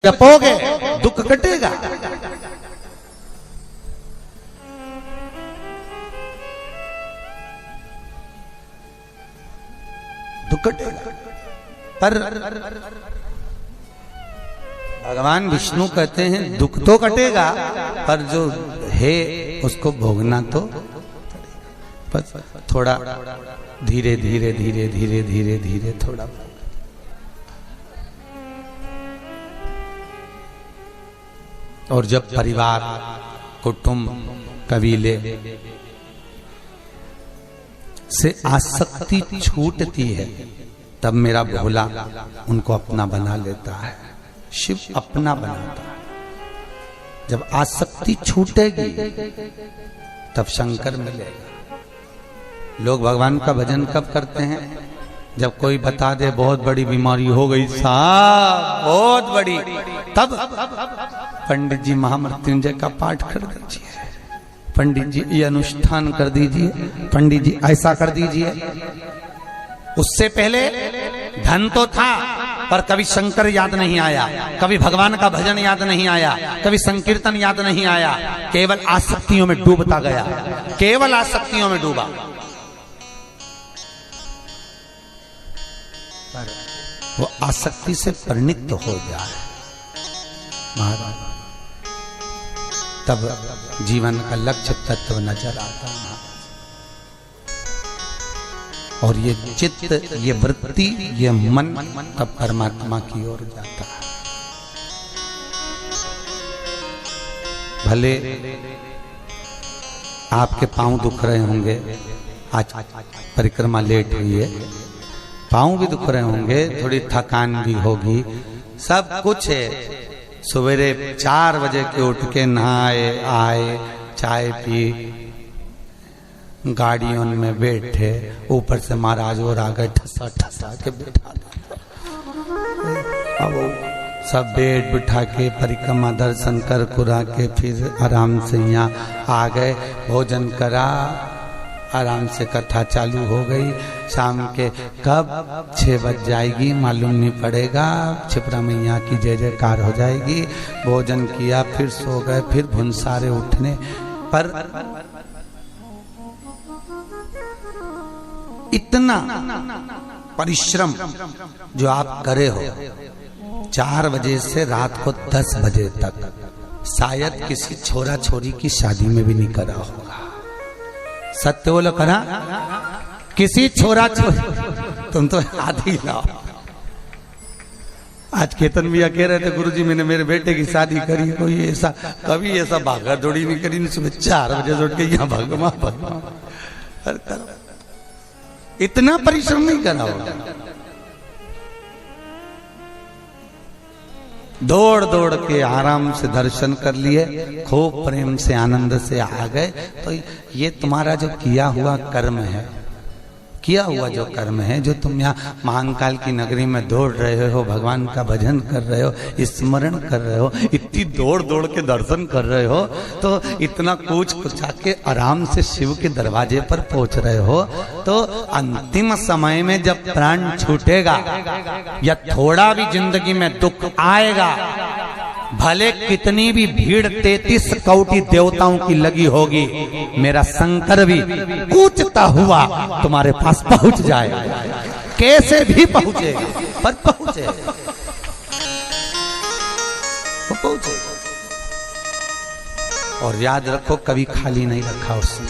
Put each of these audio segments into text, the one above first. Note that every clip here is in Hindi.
जपोगे दुख कटेगा। दुख कटेगा। पर भगवान विष्णु कहते हैं दुख तो कटेगा पर जो है उसको भोगना तो बस थोड़ा धीरे धीरे धीरे धीरे धीरे धीरे थोड़ा। और जब परिवार कुटुंब कबीले से आसक्ति छूटती है तब मेरा भोला उनको अपना बना लेता है, शिव अपना बनाता है। जब आसक्ति छूटेगी तब शंकर मिलेगा। लोग भगवान का भजन कब करते हैं? जब कोई बता दे बहुत बड़ी बीमारी हो गई साहब, बहुत बड़ी, तब पंडित जी महामृत्युंजय का पाठ कर दीजिए, पंडित जी ये अनुष्ठान कर दीजिए, पंडित जी ऐसा कर दीजिए। उससे पहले धन तो था पर कभी शंकर याद नहीं आया, कभी भगवान का भजन याद नहीं आया, कभी संकीर्तन याद नहीं आया, केवल आसक्तियों में डूबता गया, केवल आसक्तियों में डूबा। वो आसक्ति से परिणित हो जाए महाराज, तब जीवन का लक्ष्य तत्व नजर आता है। और ये चित्त, ये वृत्ति, ये मन तब परमात्मा की ओर जाता है। भले आपके पांव दुख रहे होंगे, आज परिक्रमा लेट हुई है, पांव भी दुख रहे होंगे, थोड़ी थकान भी होगी, सब कुछ है। सवेरे 4 बजे के उठ के नहाए आए, चाय पी, गाड़ियों में बैठे, ऊपर से महाराज और आ गए ठसा ठसा के बैठा दो। अब सब बैठ बिठा के परिक्रमा दर्शन कर कुरा के फिर आराम से यहाँ आ गए, भोजन करा, आराम से कथा चालू हो गई। शाम के कब 6 बज जाएगी मालूम नहीं पड़ेगा, छिपरा मैया की जय जयकार हो जाएगी। भोजन किया, फिर सो गए, फिर भुनसारे उठने पर इतना परिश्रम जो आप करे हो 4 बजे से रात को 10 बजे तक, शायद किसी छोरा छोरी की शादी में भी नहीं करा होगा। सत्य बोलो, करा किसी छोरा छोरी? तुम तो हाथ ही लाओ। आज केतन भैया कह रहे थे गुरुजी मैंने मेरे बेटे की शादी करी, कोई ऐसा कभी ऐसा भागा दौड़ी नहीं करी, सुबह 4 बजे से उठ के यहाँ भगवा भगवा, इतना परिश्रम नहीं करा होगा। दौड़ दौड़ के आराम से दर्शन कर लिए, खूब प्रेम से आनंद से आ गए। तो ये तुम्हारा जो किया हुआ कर्म है, किया हुआ जो कर्म है, जो तुम यहाँ महाकाल की नगरी में दौड़ रहे हो, भगवान का भजन कर रहे हो, स्मरण कर रहे हो, इतनी दौड़ दौड़ के दर्शन कर रहे हो, तो इतना कूच कुचा के आराम से शिव के दरवाजे पर पहुंच रहे हो, तो अंतिम समय में जब प्राण छूटेगा या थोड़ा भी जिंदगी में दुख आएगा, भले कितनी भी भीड़ 33 कोटि देवताओं की लगी होगी, मेरा शंकर भी कूचता हुआ तुम्हारे पास पहुंच जाएगा। कैसे भी पहुंचेगा पर पहुंचेगा, वो पहुंचेगा। और याद रखो कभी खाली नहीं रखा उसने।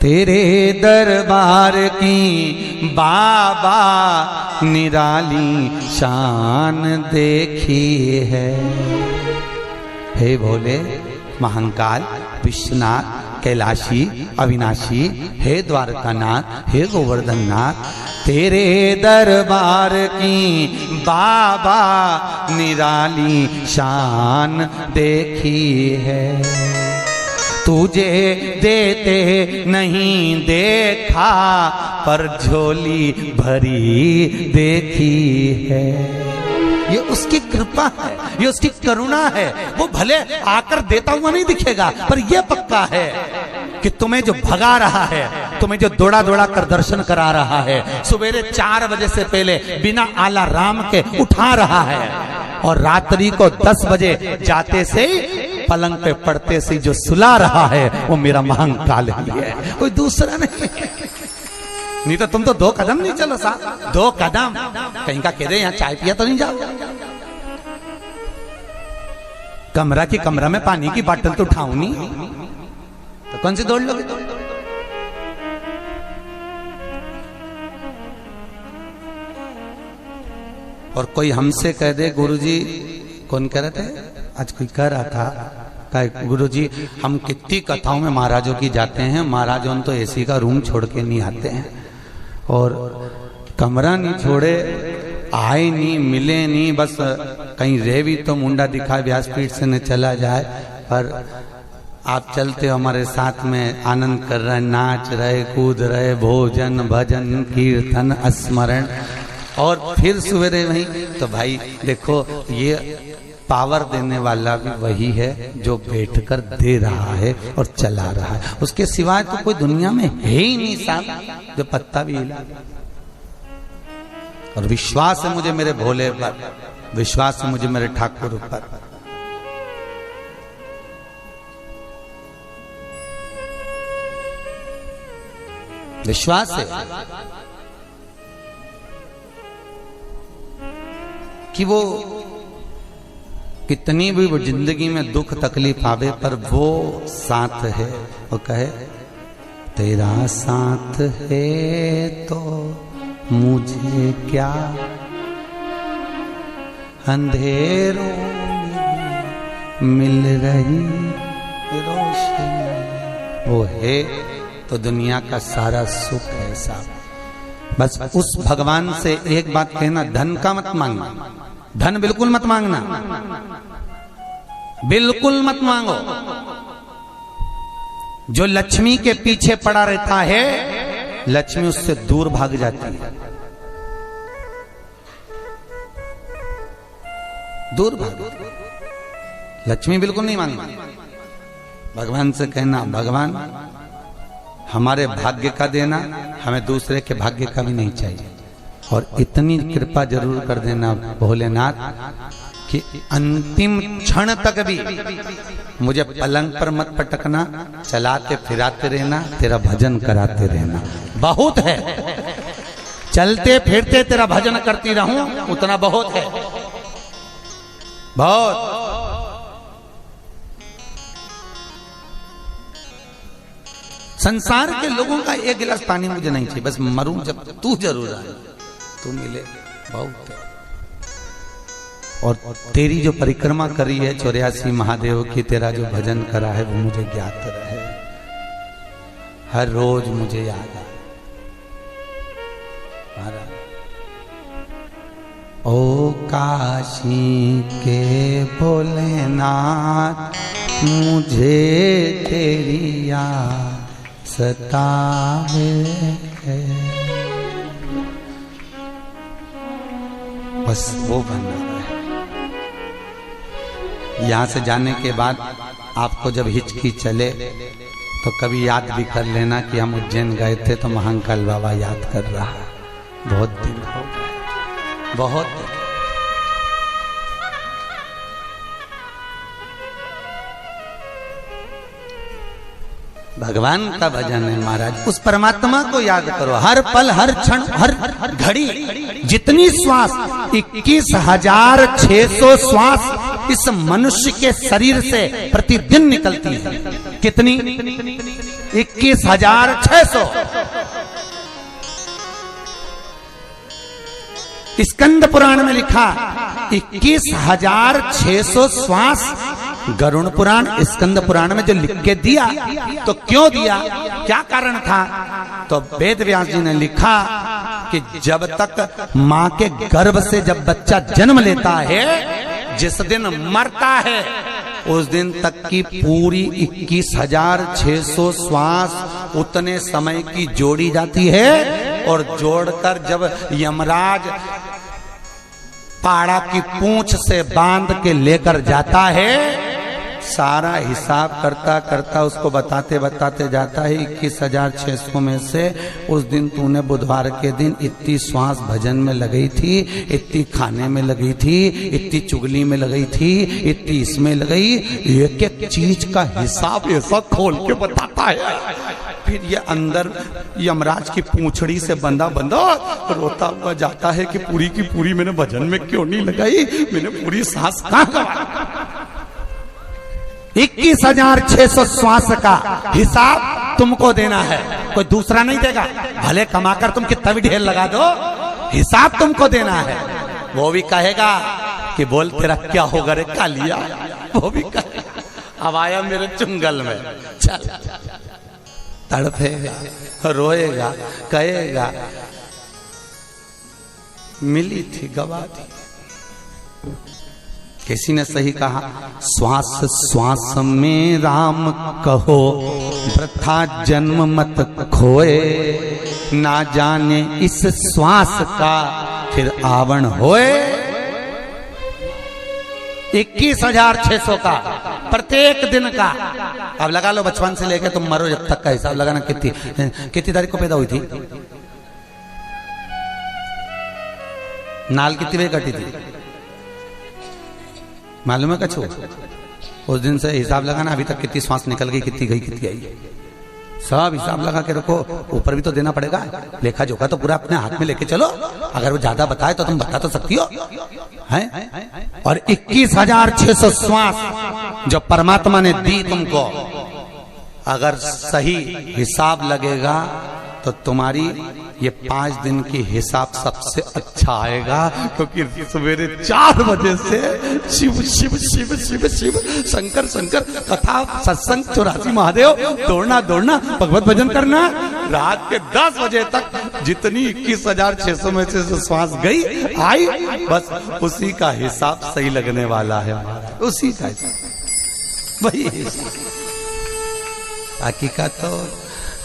तेरे दरबार की बाबा निराली शान देखी है। हे भोले महाकाल विश्वनाथ कैलाशी अविनाशी, हे द्वारकानाथ, हे गोवर्धननाथ, तेरे दरबार की बाबा निराली शान देखी है। तुझे देते नहीं देखा पर झोली भरी देखी है। ये उसकी कृपा है, ये उसकी करुणा है। वो भले आकर देता हुआ नहीं दिखेगा पर यह पक्का है कि तुम्हें जो भगा रहा है, तुम्हें जो दौड़ा दौड़ा कर दर्शन करा रहा है, सवेरे 4 बजे से पहले बिना आला राम के उठा रहा है, और रात्रि को 10 बजे जाते से पलंग पे पड़ते से जो सुला रहा है वो मेरा महाकाल ही है, कोई दूसरा नहीं। नहीं तो तुम तो 2 कदम नहीं चलो साहब, 2 कदम कहीं का कह दे यहाँ चाय पिया तो नहीं जाओ। कमरा की कमरा में पानी की बोतल तो उठाऊं नहीं तो कौन सी दौड़ लोगे? और कोई हमसे कह दे गुरुजी, कौन कह रहे थे आज, कोई कह रहा था गुरुजी हम कितनी कथाओं में महाराजों की जाते हैं, महाराजों तो एसी का रूम छोड़ के नहीं आते हैं और कमरा नहीं छोड़े, आए नहीं, मिले नहीं, बस कहीं रह भी तो मुंडा दिखाए व्यासपीठ से न चला जाए, पर आप चलते हो हमारे साथ में, आनंद कर रहे, नाच रहे, कूद रहे, भोजन भजन कीर्तन स्मरण, और फिर सवेरे वहीं। तो भाई देखो ये पावर देने वाला भी वही है जो बैठकर दे रहा है और चला रहा है, उसके सिवाय तो कोई दुनिया में है ही नहीं साहब जो पत्ता भी हिला। और विश्वास है मुझे मेरे भोले पर, विश्वास है मुझे मेरे ठाकुर पर। विश्वास है कि वो कितनी भी वो जिंदगी में दुख तकलीफ आवे पर वो साथ है। वो कहे तेरा साथ है तो मुझे क्या, अंधेरों में मिल रही रोशनी, वो है तो दुनिया का सारा सुख है साहब। बस उस भगवान से एक बात कहना, धन का मत मांगना, धन बिल्कुल मत मांगना, बिल्कुल मत मांगो। जो लक्ष्मी के पीछे पड़ा रहता है लक्ष्मी उससे दूर भाग जाती है, दूर भाग। लक्ष्मी बिल्कुल नहीं मांगना, भगवान से कहना भगवान हमारे भाग्य का देना, हमें दूसरे के भाग्य का भी नहीं चाहिए, और इतनी कृपा जरूर कर देना भोलेनाथ कि अंतिम क्षण तक भी मुझे पलंग पर मत पटकना, चलाते फिराते रहना, तेरा भजन कराते रहना। बहुत है, चलते फिरते तेरा भजन करती रहूं उतना बहुत है, बहुत। संसार के लोगों का एक गिलास पानी मुझे नहीं चाहिए, बस मरूं जब तू जरूर आए, तू मिले, बहुत है। और तेरी जो परिक्रमा करी है 84 महादेव की, तेरा जो भजन करा है वो मुझे ज्ञात रहे, हर रोज मुझे याद आए। ओ काशी के भोलेनाथ मुझे तेरी याद सतावे है, बस वो बनना है। यहाँ से जाने के बाद आपको जब हिचकी चले तो कभी याद भी कर लेना कि हम उज्जैन गए थे तो महाकाल बाबा याद कर रहा है, बहुत दिन हो गए, बहुत दिन। भगवान का भजन है महाराज, उस परमात्मा को याद करो हर पल, हर क्षण, हर घड़ी। जितनी श्वास 21,600 श्वास इस मनुष्य के शरीर से प्रतिदिन निकलती है, कितनी? 21,600। स्कंद पुराण में लिखा 21,600 श्वास। गरुड़ पुराण स्कंद पुराण में जो लिख के दिया, तो क्यों दिया, क्या कारण था? तो वेद व्यास जी ने लिखा कि जब तक मां के गर्भ से जब बच्चा जन्म लेता है, जिस दिन मरता है उस दिन तक की पूरी 21,600 श्वास उतने समय की जोड़ी जाती है, और जोड़कर जब यमराज पाड़ा की पूंछ से बांध के लेकर जाता है, सारा हिसाब करता करता उसको बताते बताते जाता है 21,600 में से उस दिन तूने बुधवार के दिन इतनी श्वास भजन में लगी थी, इतनी खाने में लगी थी, इतनी चुगली में लगी थी, इतनी इसमें लगी। एक एक चीज का हिसाब ऐसा खोल के बताता है। फिर ये अंदर यमराज की पूंछड़ी से बंदा बंदा रोता हुआ जाता है कि पूरी की पूरी मैंने भजन में क्यों नहीं लगाई, मैंने पूरी सांस कहां गवाई। 21,600 श्वास का हिसाब तुमको देना है, कोई दूसरा नहीं देगा। भले कमाकर तुम कितना भी ढेर लगा दो, हिसाब तुमको देना है। वो भी कहेगा कि बोल तेरा क्या होगा रे कालिया, वो भी कहेगा अब आया मेरे चुंगल में, चल तड़पेगा, रोएगा, कहेगा मिली थी गवा दी। किसी ने सही कहा, श्वास श्वास में राम कहो, वृथा जन्म मत खोए, ना जाने इस श्वास का फिर आवण होए। 21,600 का प्रत्येक दिन का। अब लगा लो बचपन से लेकर तुम मरो जब तक का हिसाब लगाना। कितनी तारीख को पैदा हुई थी, नाल कितनी बजे कटी थी, मालूम है कछु? उस दिन से हिसाब लगाना अभी तक कितनी श्वास निकल गई, कितनी गई, कितनी आई, सब हिसाब लगा के रखो। ऊपर भी तो देना पड़ेगा, लेखा जोखा तो पूरा अपने हाथ में लेके चलो। अगर वो ज्यादा बताए तो तुम बता तो सकती हो, हैं? और 21,600 श्वास जो परमात्मा ने दी तुमको, अगर सही हिसाब लगेगा तो तुम्हारी ये 5 दिन की हिसाब सबसे अच्छा आएगा। क्योंकि सवेरे 4 बजे से शिव शिव शिव शिव शिव शंकर शंकर कथा सत्संग 84 महादेव दौड़ना दौड़ना भगवत भजन करना। रात के 10 बजे तक जितनी 21,600 में से श्वास गई आई, बस उसी का हिसाब सही लगने वाला है, उसी का हिसाब वही हिसाब। बाकी का तो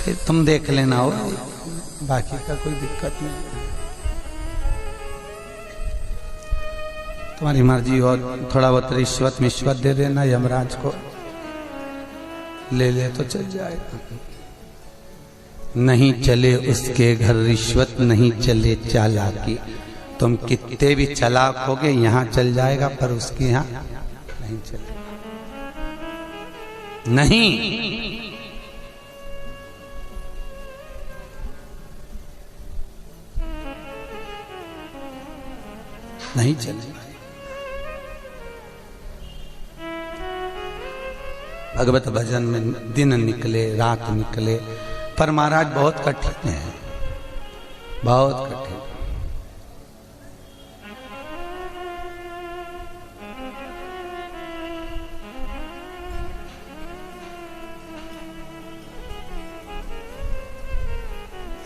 फिर तुम देख लेना हो, बाकी का कोई दिक्कत नहीं, तुम्हारी मर्जी हो। थोड़ा बहुत रिश्वत मिश्वत दे देना यमराज को, ले ले तो चल जाएगा। नहीं चले उसके घर रिश्वत, नहीं चले चालाकी। तुम कितने भी चालाक होगे यहाँ चल जाएगा, पर उसके यहाँ नहीं चलेगा। नहीं चलेगा। भगवत भजन में दिन निकले रात निकले, पर महाराज बहुत कठिन है, बहुत कठिन।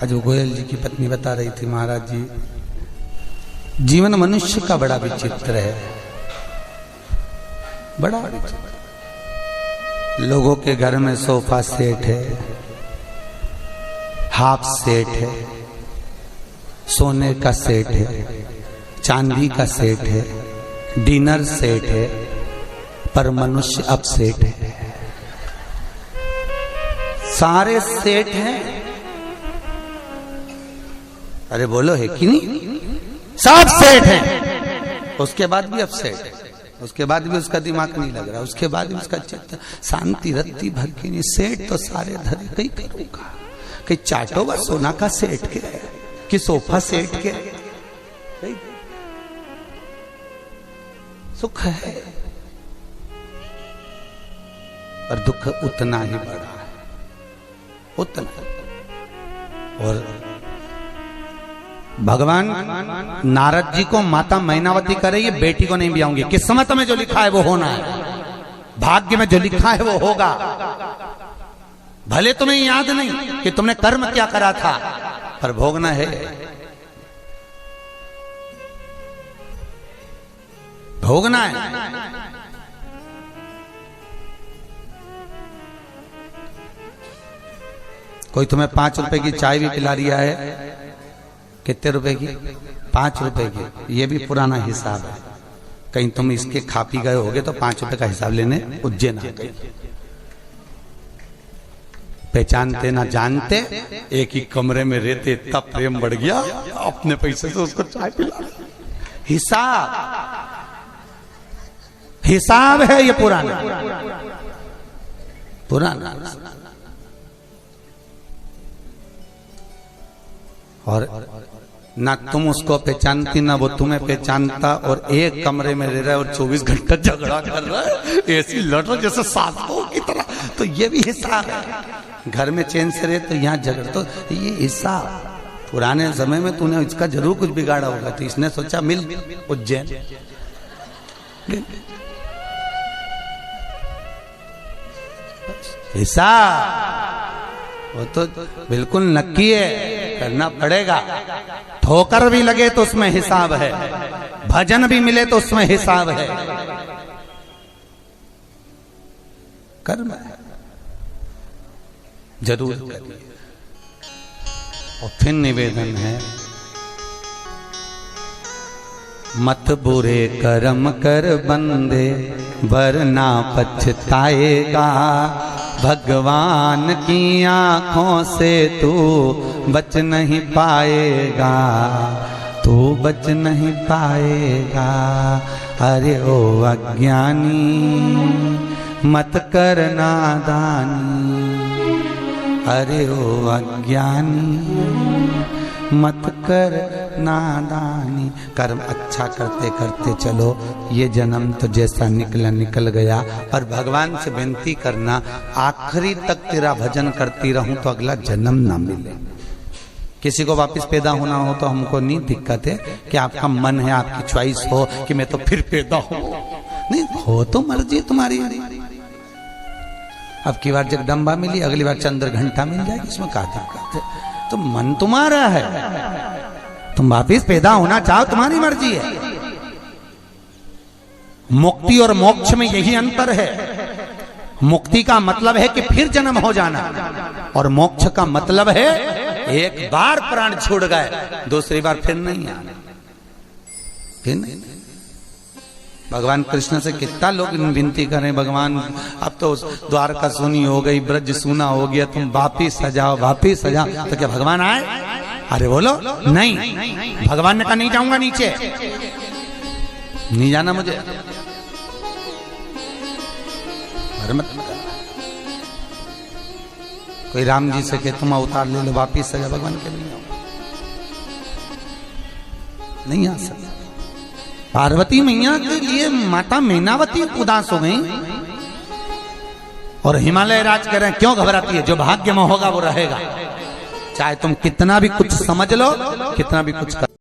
अजय गोयल जी की पत्नी बता रही थी, महाराज जी जीवन मनुष्य का बड़ा विचित्र है, बड़ा विचित्र। लोगों के घर में सोफा सेट है, हाफ सेट है, सोने का सेट है, चांदी का सेट है, डिनर सेट है, पर मनुष्य अब सेट है। सारे सेट हैं, अरे बोलो है कि नहीं? सब सेट है, उसके बाद भी अपसेट है, उसके बाद भी उसका दिमाग नहीं लग रहा, उसके बाद भी उसका चित्त शांति रत्ती भर की नहीं। सेट तो सारे धरे कहीं करूंगा, कहीं चाटोगा सोना का सेट के कि सोफा सेट के, सुख है पर दुख उतना ही बड़ा है, उतना। और भगवान नारद जी को माता मैनावती करे ये बेटी को नहीं ब्याऊंगी, किस्मत में जो लिखा है वो होना है, भाग्य में जो लिखा है वो होगा। भले तुम्हें याद नहीं कि तुमने कर्म क्या करा था, पर भोगना है, भोगना है। कोई तुम्हें 5 रुपए की चाय भी पिला रिया है, कितने रुपए की? 5 रुपए की। ये भी पुराना हिसाब है, कहीं तुम इसके खा पी गए होगे तो 5 रुपए का हिसाब लेने उज्जैन आ गए। पहचानते ना जानते एक ही कमरे में रहते, इतना प्रेम बढ़ गया, अपने पैसे से उसको चाय पिला। हिसाब है ये पुराना। और ना तुम उसको पहचानती ना वो तुम्हें पहचानता, और एक कमरे में रह रहा है और 24 घंटा झगड़ा कर रहा है, ऐसी लड़ रहा जैसे सासों की तरह। तो ये भी हिसाब है। घर में चैन से रहे तो यहाँ झगड़, तो ये हिसाब। पुराने समय में तूने इसका जरूर कुछ बिगाड़ा होगा, तो इसने सोचा मिल उज्जैन। हिसाब वो तो बिल्कुल नक्की है, करना पड़ेगा। ठोकर भी लगे तो उसमें हिसाब है, भजन भी मिले तो उसमें हिसाब है। कर्म जरूर करिए। और फिर निवेदन है, मत बुरे कर्म कर बंदे वरना पछताएगा। भगवान की आंखों से तू बच नहीं पाएगा, तू बच नहीं पाएगा। अरे ओ अज्ञानी मत कर नादानी, अरे ओ अज्ञानी मत कर नादानी। कर्म अच्छा करते करते चलो, ये जन्म तो जैसा निकला निकल गया। और भगवान से विनती करना, आखिरी तक तेरा भजन करती रहूं तो अगला जन्म ना मिले। किसी को वापस पैदा होना हो तो हमको नहीं दिक्कत है कि आपका मन है, आपकी चॉइस हो कि मैं तो फिर पैदा हूं, नहीं हो तो मर्जी तुम्हारी। अब की बार जगदम्बा मिली, अगली बार चंद्र घंटा मिल जाएगी, इसमें क्या दिक्कत है? तो मन तुम्हारा है, तुम वापिस पैदा होना चाहो तुम्हारी मर्जी है। मुक्ति और मोक्ष में यही अंतर है। मुक्ति का मतलब है कि फिर जन्म हो जाना, और मोक्ष का मतलब है एक बार प्राण छोड़ गए दूसरी बार फिर नहीं आना। फिर नहीं। भगवान कृष्ण से कितना लोग विनती करें, भगवान अब तो द्वारका सुनी हो गई, ब्रज सुना हो गया, तुम वापिस सजाओ वापिस सजाओ। तो क्या भगवान आए? अरे बोलो नहीं। भगवान ने कहा नहीं जाऊंगा नीचे, नहीं जाना मुझे। कोई राम जी से के तुम अवतार ले लो वापिस सजा, भगवान के नहीं आ सकता। पार्वती मैया के लिए माता मैनावती उदास हो गई, और हिमालय राज कह रहे हैं क्यों घबराती है, जो भाग्य में होगा वो रहेगा। चाहे तुम कितना भी कुछ समझ लो, कितना भी कुछ कर